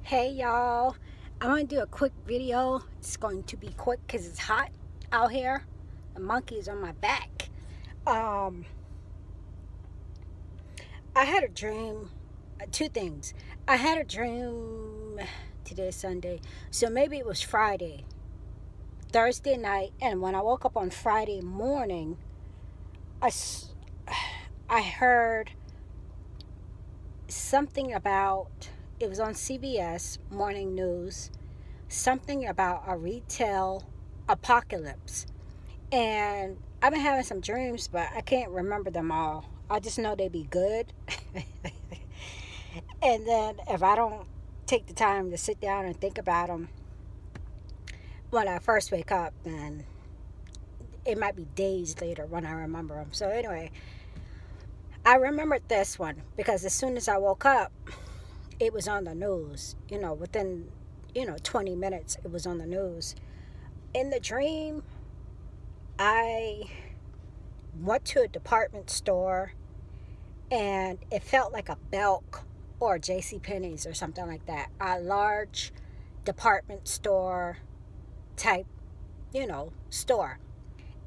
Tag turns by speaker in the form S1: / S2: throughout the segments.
S1: Hey y'all, I'm gonna do a quick video. It's going to be quick because it's hot out here. The monkey's on my back. Um, I had a dream, two things. I had a dream, today's Sunday, so maybe it was Friday, Thursday night, and when I woke up on Friday morning, I heard something about, it was on CBS Morning News, something about a retail apocalypse. And I've been having some dreams, but I can't remember them all. I just know they be good. And then if I don't take the time to sit down and think about them when I first wake up, then it might be days later when I remember them. So anyway, I remembered this one because as soon as I woke up, it was on the news. Within 20 minutes, it was on the news. In the dream, I went to a department store, and it felt like a Belk or JCPenney's or something like that. A large department store type, store.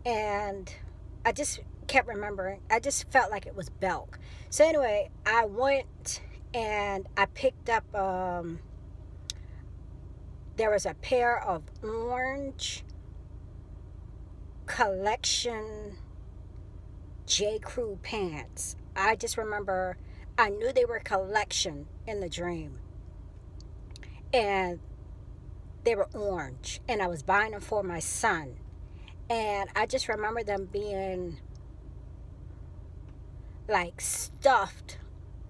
S1: And I just kept remembering, I just felt like it was Belk. So anyway, I went and I picked up, there was a pair of orange collection J. Crew pants. I just remember, I knew they were collection in the dream. And they were orange. And I was buying them for my son. And I just remember them being like stuffed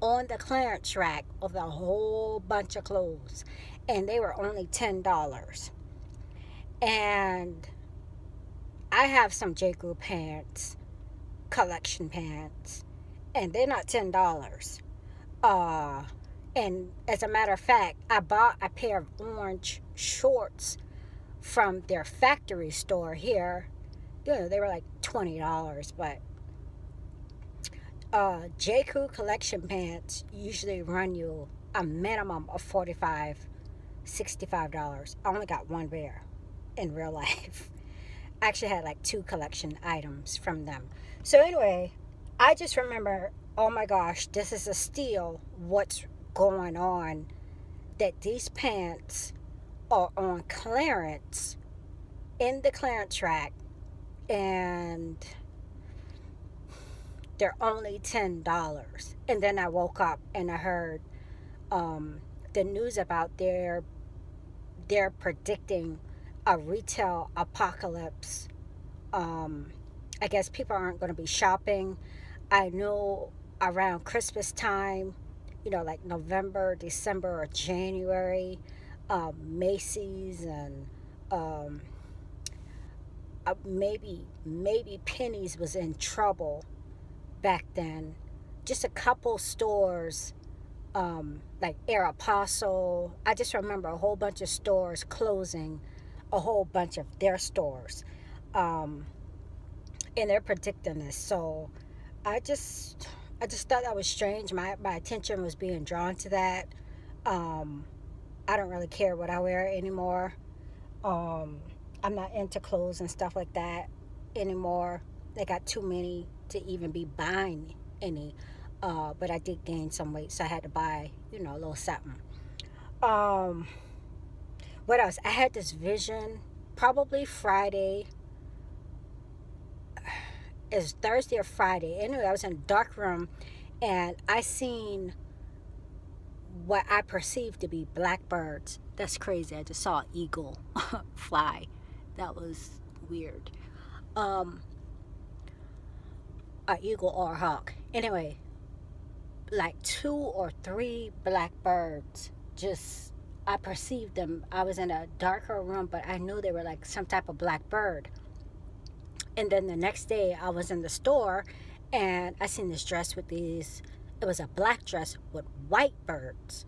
S1: on the clearance rack with a whole bunch of clothes. And they were only $10. And I have some J. Crew pants, collection pants, and they're not $10. And as a matter of fact, I bought a pair of orange shorts from their factory store here. They were like $20, but J. Crew collection pants usually run you a minimum of $45, $65. I only got one pair in real life. I actually had like 2 collection items from them. So anyway, I just remember, oh my gosh, this is a steal. What's going on? That these pants are on clearance in the clearance rack, and they're only $10. And then I woke up and I heard the news about they're predicting a retail apocalypse. I guess people aren't going to be shopping. I know around Christmas time, like November, December, or January, Macy's and maybe Penny's was in trouble back then. Just a couple stores, like Aeropostale. I just remember a whole bunch of stores closing, a whole bunch of their stores, and they're predicting this. So I just thought that was strange. My attention was being drawn to that. I don't really care what I wear anymore. I'm not into clothes and stuff like that anymore. They got too many to even be buying any. But I did gain some weight, so I had to buy, a little something. What else? I had this vision, probably Friday. It was Thursday or Friday. Anyway, I was in a dark room, and I seen what I perceived to be blackbirds. That's crazy. I just saw an eagle fly. That was weird. An eagle or a hawk. Anyway, like 2 or 3 blackbirds. Just, I perceived them. I was in a darker room, but I knew they were like some type of blackbird. And then the next day, I was in the store, and I seen this dress with these, it was a black dress with white birds.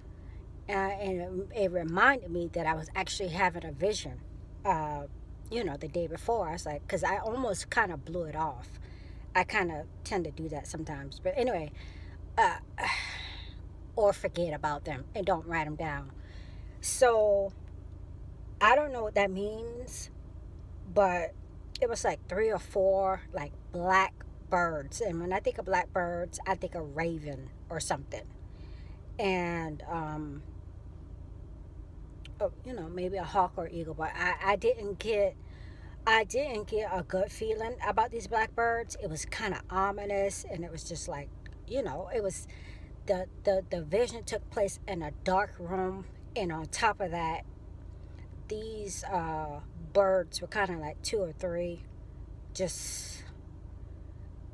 S1: And it reminded me that I was actually having a vision, the day before. I was like, because I almost kind of blew it off. I kind of tend to do that sometimes. But anyway, or forget about them and don't write them down. So I don't know what that means, but it was like 3 or 4 like black birds. And when I think of black birds, I think of raven or something. And you know, maybe a hawk or eagle, but I didn't get a good feeling about these blackbirds. It was kind of ominous, and it was just like, you know, it was the vision took place in a dark room, and on top of that, these birds were kind of like 2 or 3, just,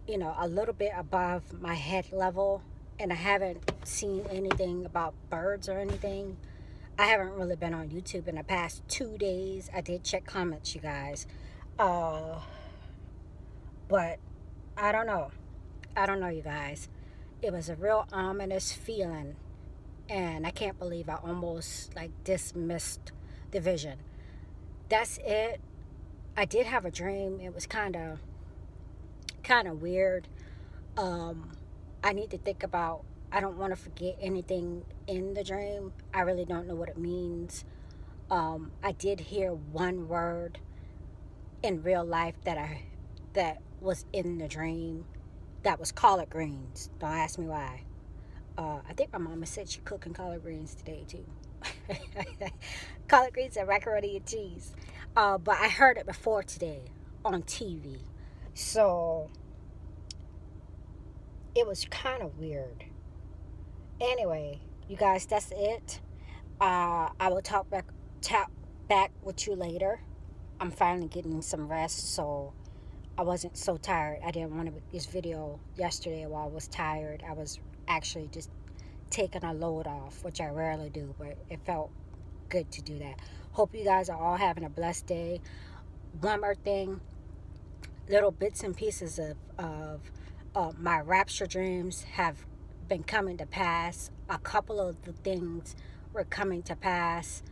S1: you know, a little bit above my head level. And I haven't seen anything about birds or anything. I haven't really been on YouTube in the past 2 days. I did check comments, you guys. Uh, but I don't know. I don't know, you guys. It was a real ominous feeling, and I can't believe I almost like dismissed the vision. That's it. I did have a dream. It was kind of weird. Um, I need to think about. I don't want to forget anything in the dream. I really don't know what it means. I did hear one word in real life that was in the dream. That was collard greens. Don't ask me why. I think my mama said she cooking collard greens today too. Collard greens and macaroni and cheese. But I heard it before today on TV. So it was kind of weird. Anyway, you guys, that's it. I will talk back with you later. I'm finally getting some rest, so I wasn't so tired. I didn't want to make this video yesterday while I was tired. I was actually just taking a load off, which I rarely do, but it felt good to do that. Hope you guys are all having a blessed day. One more thing, little bits and pieces of my rapture dreams have been coming to pass. A couple of the things were coming to pass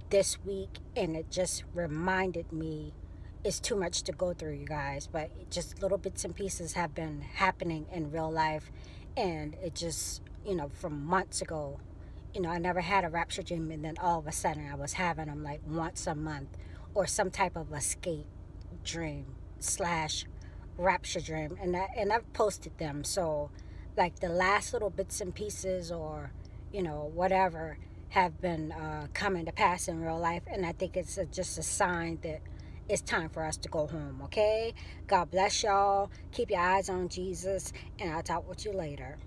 S1: this week, and it just reminded me it's too much to go through, you guys, but just little bits and pieces have been happening in real life. And it just, you know, from months ago, you know, I never had a rapture dream, and then all of a sudden I was having them like once a month, or some type of escape dream slash rapture dream. And I've posted them. So like the last little bits and pieces, or you know, whatever, have been coming to pass in real life. And I think it's just a sign that it's time for us to go home. Okay, God bless y'all. Keep your eyes on Jesus, and I'll talk with you later.